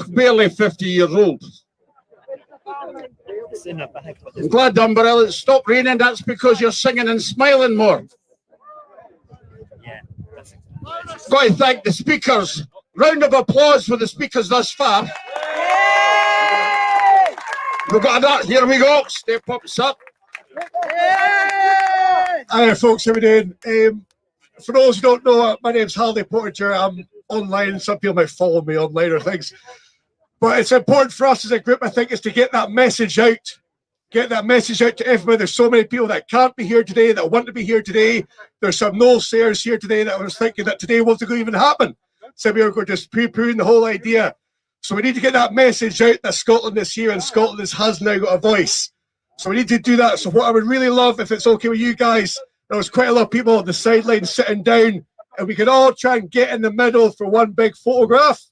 barely 50 years old. I'm glad, Umbrella, it stopped raining. That's because you're singing and smiling more. Got to thank the speakers Round of applause for the speakers thus far. We've got that. Here we go. Step ups up. Hi, folks. How we doing? For those who don't know, my name's Harley Porter. I'm online. Some people might follow me online or things. But it's important for us as a group, I think, is to get that message out. Get that message out to everybody. There's so many people that can't be here today, that want to be here today. There's some no-sayers here today that I was thinking that today wasn't going to even happen. So we were just poo-pooing the whole idea. So we need to get that message out that Scotland is here and Scotland has now got a voice. So we need to do that. So what I would really love, if it's okay with you guys, there was quite a lot of people on the sidelines sitting down, and we could all try and get in the middle for one big photograph.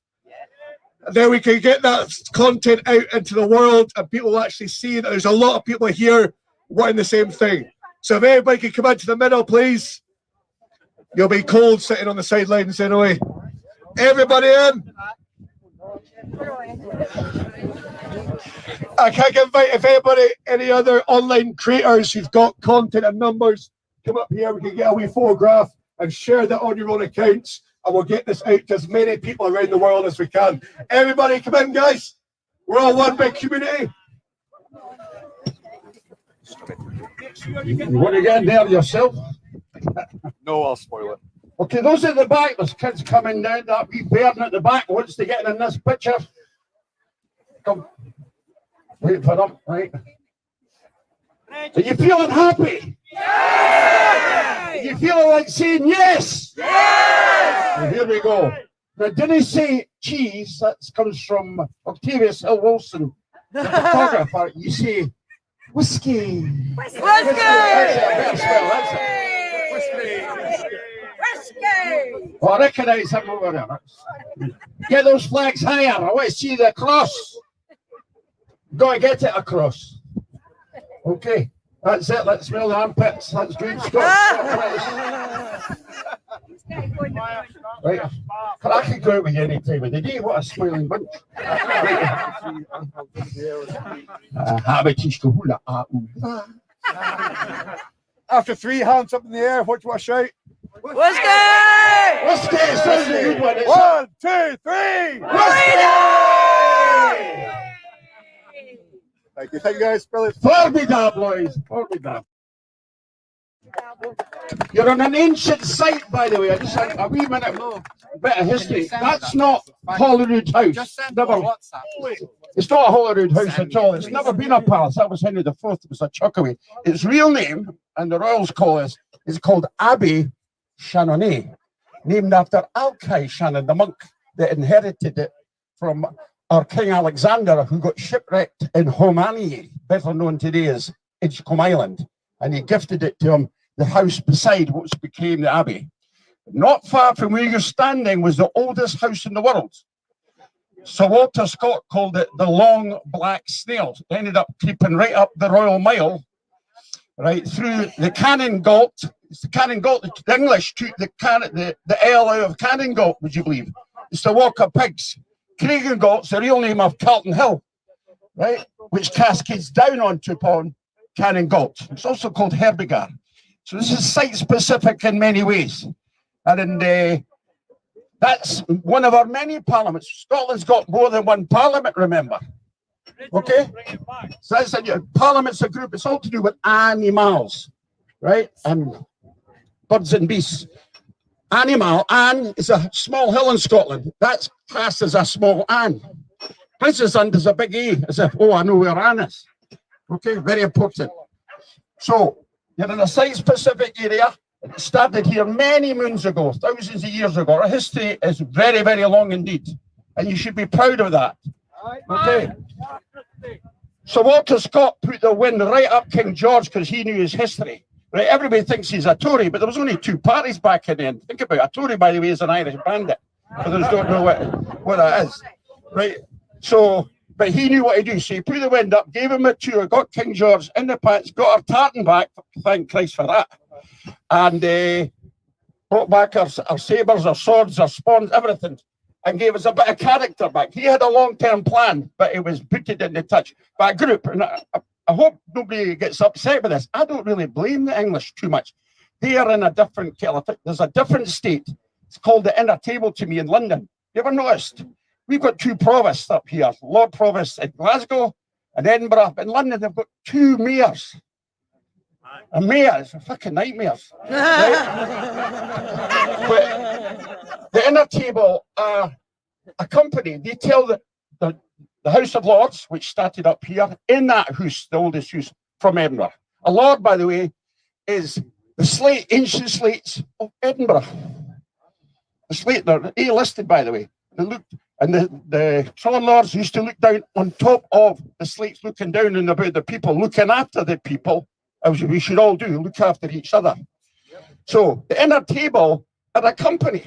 And then we can get that content out into the world and people actually see that there's a lot of people here wanting the same thing. So if everybody can come into the middle, please. You'll be cold sitting on the sidelines anyway. Everybody in. I can't invite if anybody, any other online creators who've got content and numbers, come up here, we can get a wee photograph and share that on your own accounts. And we'll get this out to as many people around the world as we can. Everybody come in, guys. We're all one big community. You want to get in there yourself? No, I'll spoil it. Okay, those at the back, there's kids coming down. That wee bairn at the back wants to get in this picture. Come. Wait for them, right? Are you feeling happy? Yeah! Are you feeling like saying yes? Yes! Well, here we go. Now, didn't he say cheese? That comes from Octavius Hill Wilson, the photographer. You say whiskey. Whiskey! That's it. Oh, I recognise him over there. Get those flags higher. I want to see the cross. Got to get it across. Okay, that's it. Let's smell the armpits. That's good stuff. Right. I could go out with you any time of the day. What a smiling bunch. After 3 hands up in the air, what do I shout? Whiskey! Whiskey! Sounds a good one. 1, 2, 3! Whiskey! Thank you guys. Brilliant. Formidable, boys. Formidable. You're on an ancient site, by the way. I just had a wee minute bit of history. That's not Holyrood House. Never. It's not a Holyrood House at all. It's never been a palace. That was Henry IV. It was a chuckaway. Its real name, and the royals call it, is called Abbey Shannonay, named after Alki Shannon, the monk that inherited it from our King Alexander, who got shipwrecked in Homanie, better known today as Edgecombe Island, and he gifted it to him, the house beside what became the Abbey. Not far from where you're standing was the oldest house in the world. Sir Walter Scott called it the Long Black Snail. It ended up creeping right up the Royal Mile, right through the Cannon Galt. It's the Cannon Galt. The English took the L out of Cannon Galt, would you believe? It's the Walk of Pigs. Craigan Galt's the real name of Carlton Hill, right, which cascades down onto upon Cannon Galt. It's also called Herbigar. So this is site-specific in many ways. And that's one of our many parliaments. Scotland's got more than one parliament, remember. Okay? So that's parliament's a group. It's all to do with animals, right? And birds and beasts. Animal, Anne is a small hill in Scotland. That's classed as a small Anne. Princess Anne is a big A, as if, oh, I know where Anne is. Okay, very important. So, you're in a site-specific area. It started here many moons ago, thousands of years ago. Our history is very, very long indeed. And you should be proud of that. Okay. So Walter Scott put the wind right up King George because he knew his history. Right, everybody thinks he's a Tory, but there was only 2 parties back in the end. Think about it. A Tory, by the way, is an Irish bandit. Others don't know what that is. Right? So, but he knew what to do. So he put the wind up, gave him a tour, got King George in the pants, got our tartan back, thank Christ for that. And brought back our sabres, our swords, our spawns, everything, and gave us a bit of character back. He had a long-term plan, but it was booted into touch by a group. And I hope nobody gets upset with this. I don't really blame the English too much. They are in a different kettle. There's a different state. It's called the Inner Table to me in London. You ever noticed? We've got two provosts up here, Lord Provost in Glasgow and Edinburgh. In London, they've got two mayors. A mayor is a fucking nightmares. Right? But the Inner Table are a company. They tell the House of Lords, which started up here, in that house, the oldest house from Edinburgh. A lord, by the way, is the ancient slates of Edinburgh. The slate, they're A-listed, by the way. They looked, and the Tron Lords used to look down on top of the slates, looking down and about the people, looking after the people, as we should all do, look after each other. So the Inner Table are a company.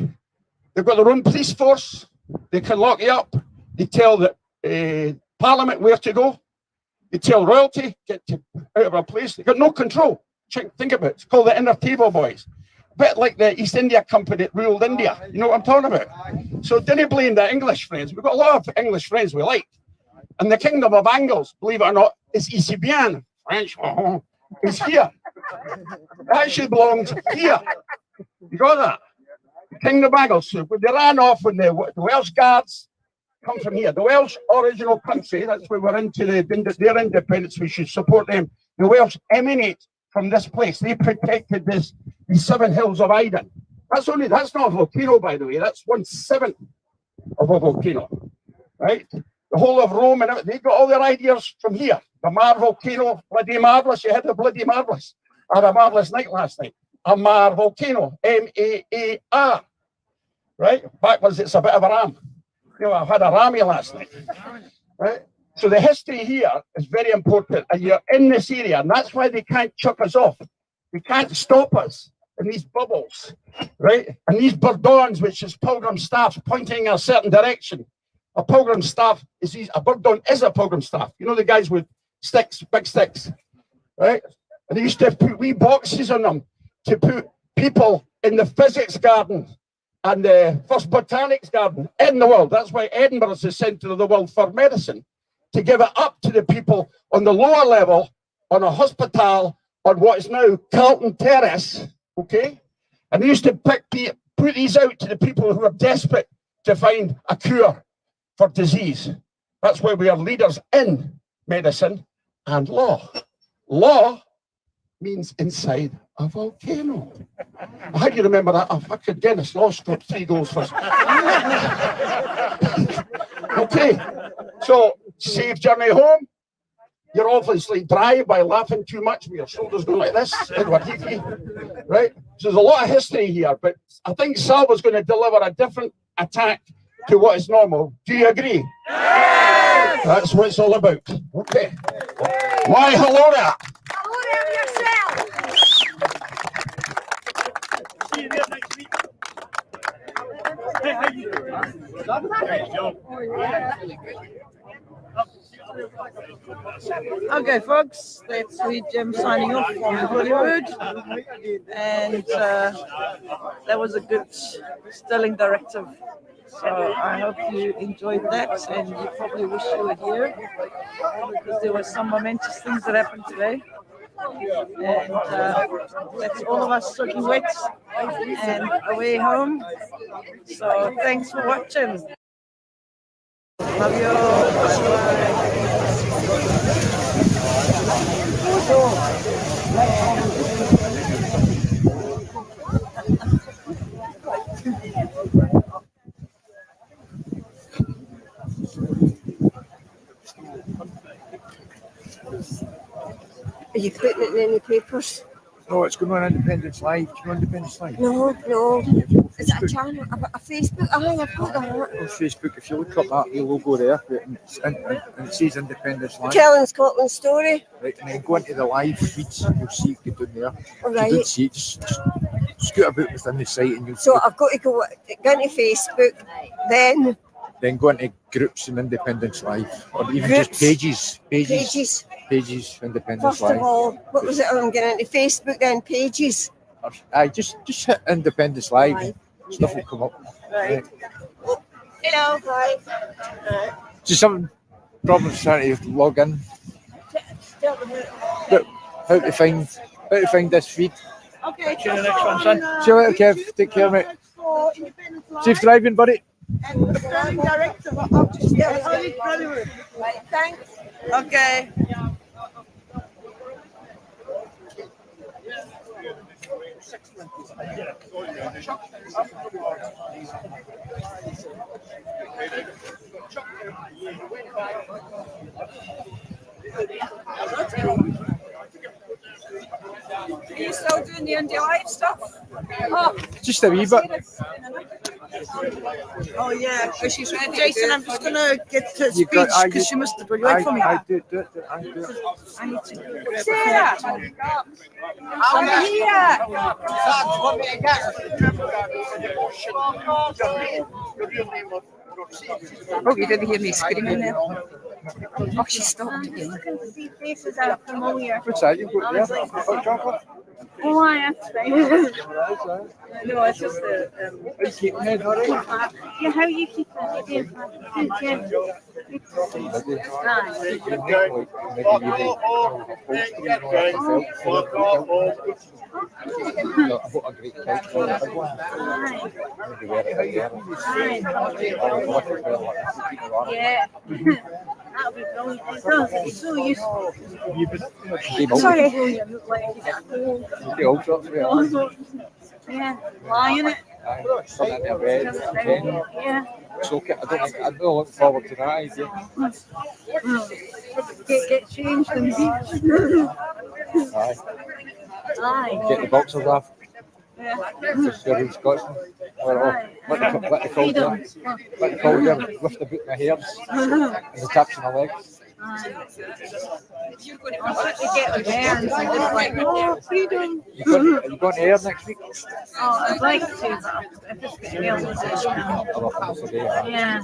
They've got their own police force. They can lock you up. They tell the Parliament where to go. They tell royalty, get to out of a place. They've got no control. Think about it. It's called the Inner Table Boys. A bit like the East India Company that ruled India. You know what I'm talking about? So didn't blame the English friends. We've got a lot of English friends we like. And the Kingdom of Angles, believe it or not, is ici bien. French is here. That should belong here. You got that? The Kingdom of Angles. So when they ran off when the Welsh Guards come from here. The Welsh original country, that's where we're into their independence. We should support them. The Welsh emanate from this place. They protected these 7 hills of Iden. That's not a volcano, by the way. That's 1/7 of a volcano, right? The whole of Rome and everything. They got all their ideas from here. The Mar volcano, bloody marvelous. You had the bloody marvelous. I had a marvelous night last night. A Mar volcano, M-A-A-R, right? Backwards, it's a bit of a ram. You know, I've had a rammy last night, right? So the history here is very important, and you're in this area, and that's why they can't chuck us off. They can't stop us in these bubbles, right? And these burdons, which is pilgrim staff pointing in a certain direction. A pilgrim staff a burdon is a pilgrim staff. You know the guys with sticks, big sticks, right? And they used to put wee boxes on them to put people in the physics garden and the first botanics garden in the world. That's why Edinburgh is the centre of the world for medicine. To give it up to the people on the lower level, on a hospital, on what is now Carlton Terrace, okay? And they used to put these out to the people who are desperate to find a cure for disease. That's why we are leaders in medicine and law. Law means inside a volcano. How do you remember that? Oh, fucking Dennis Law scored 3 goals first. Okay, so safe journey home. You're obviously dry by laughing too much with your shoulders going like this, Edward Heatley, right? So there's a lot of history here, but I think Salva's going to deliver a different attack to what is normal. Do you agree? Yes! That's what it's all about. Okay. Why hello there? Hello there yourself. See you there next week. Okay, folks, that's Sweet Jim signing off from Hollywood, and that was a good Stirling Directive. So I hope you enjoyed that, and you probably wish you were here because there were some momentous things that happened today. And that's all of us soaking wet and away home. So thanks for watching. Love you all. Bye-bye. Are you putting it in any papers? No, it's going on Independence Live. Do you know Independence Live? No. Is it a channel? A Facebook? I've got that. On Facebook, if you look up that, the logo there, and it says Independence Live. Telling Scotland's story. Right, and then go into the live feeds, and you'll see it down there. All If right. you don't see it, just scoot about within the site, and you'll So see I've got to go into Facebook, then then go into groups in Independence Live, or even Groups? just pages, pages. Independence First Live. of all, what was it? I'm getting into Facebook, then pages. Aye, just hit Independence Live. Aye. Stuff will come up. Right. Hello, hi. Just some problems trying to log in. But how to find this feed. Okay, See you in the next one, son. See you later, Kev. Take care, mate. Safe driving, buddy. And the Stirling Directive, I'll just right, thanks. Okay. Are you still doing the India Live stuff? Oh, Just a wee bit. oh yeah, because she's ready. Jason, I'm just going to get to speech because she missed it. Will you wait for me? I do it. I need to. Sarah! I'm here! Oh, you didn't hear me screaming there? Oh, she stopped again. Faces are familiar. What's that you've got there? Hot chocolate? Oh, I have to. No, it's just the. Are you keeping head all right? Yeah, how you keep it? Good, yeah. Yeah. That'll be brilliant. It's so useful. Sorry. Yeah, lying it. Yeah. Soak it. I'm not looking forward to that idea. Get changed and Aye. Aye. Get the boxers off. Yeah. Just you're in Scotland. What they call them? What they call them? Lift the boot in the hairs and the taps in the legs. I'll certainly get with there and just like, oh, freedom. Are you going to air next week? Oh, I'd like to, but I've just got to be able to. Yeah.